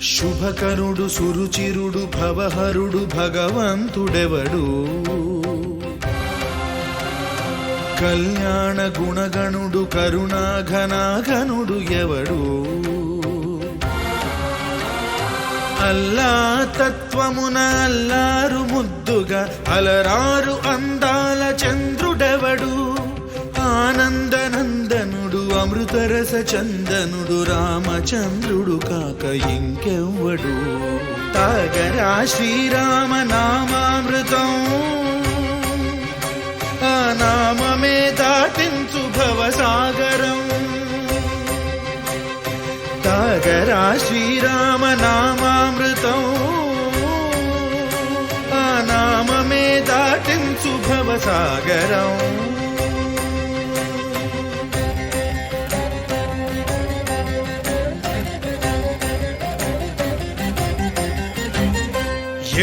శుభకరుడు సురుచిరుడు భవహరుడు భగవంతుడెవడు కళ్యాణ గుణగణుడు కరుణాఘనాఘనుడు ఎవడు అల్లా తత్వమున అల్లారు ముద్దుగా అలరారు అందాల చంద్రుడెవడు ఆనందనందనుడు అమృతరస చందనుడు రామచంద్రుడు కాక ఇంకెవ్వడు తాగరా శ్రీరామ నామామృతం ఆ నామమే దాటించు భవసాగరం తాగరా శ్రీరామ నామామృతం ఆ నామమే దాటించు భవసాగరం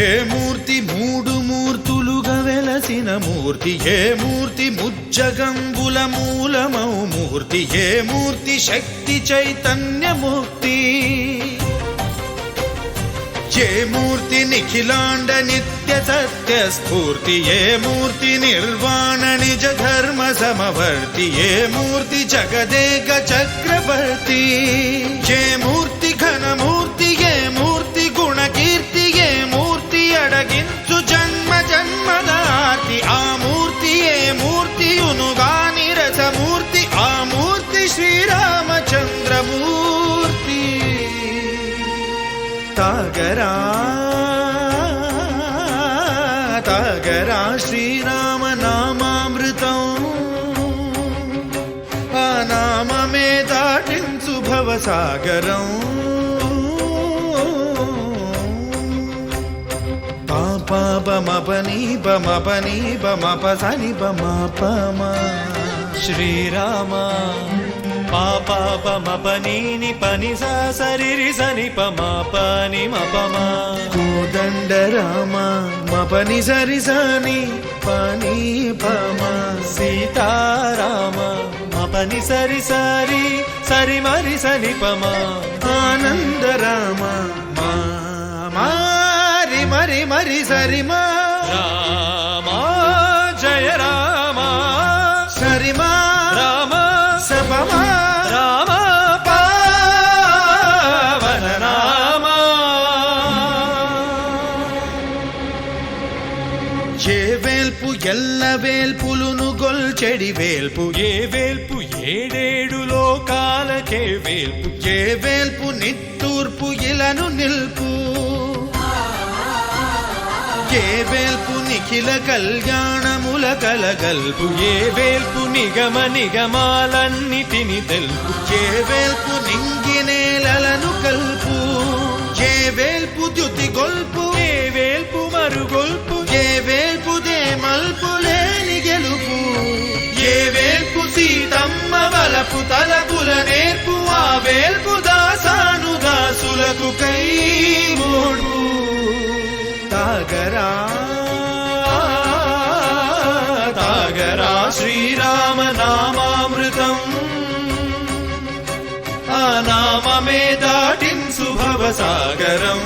ఏ మూర్తి మూడు మూర్తులుగా వెలసిన మూర్తి ఏ మూర్తి ముజ్జగంబుల మూలమౌ మూర్తి ఏ మూర్తి శక్తి చైతన్యమూర్తి ఏ మూర్తి నిఖిలాండ నిత్య సత్య స్ఫూర్తి ఏ మూర్తి నిర్వాణ నిజ ధర్మ సమవర్తి ఏ మూర్తి జగదేక చక్రవర్తి ఏ మూర్తి ఘనమూర్తి ఏ మూర్తి గుణకీర్తి ఏ మూర్తి అడగించు జన్మ జన్మదార్తి ఆ మూర్తి ఏ మూర్తియునుగాని రసమూర్తి ఆ మూర్తి శ్రీరామచంద్రమూర్తి తాగరా తాగరా శ్రీరామ నామామృతం ఆ నామమే దాటించు భవసాగరం పాపమపని పమపని పమపసని పమపమ శ్రీరామ పాపమపని పని సరి సని పమపని మపమ కోదండ రామ మపని సరి సని పని పమ సీతారామ మపని సరి సరి సరి మరి సని పమ ఆనంద రామ మారి మరి మరి సరి మా రామ జయ రామ సరి మా రామ సపమా రామ పావన రామ ఏ వేల్పు ఎల్ల వేల్పులును గొల్చెడి వేల్పు ఏ వేల్పు ఏడేడు లోకాలకే వేల్పు ఏ వేల్పు నిట్టూర్పు ఇలను నిల్పు ఏ వేల్పు నిఖిల కళ్యాణముల కలగల్పు ఏ వేల్పు నిగమ నిగమాలన్నిటిని తెలుపు ఏ వేల్పు నింగినేలను కల్పు ఏ వేల్పు ద్యుతి గొల్పు ఏ వేల్పు మరుగొల్పు ఏ వేల్పు దే మల్పు లేని గెలుపు ఏ వేల్పు సీతమ్మ వలపు తలపుల నేర్పు ఆ వేల్పు దాసాను దాసులకు కై మోడు తాగరా తాగరా శ్రీరామ నామామృతం ఆ నామమే దాటించు భవసాగరం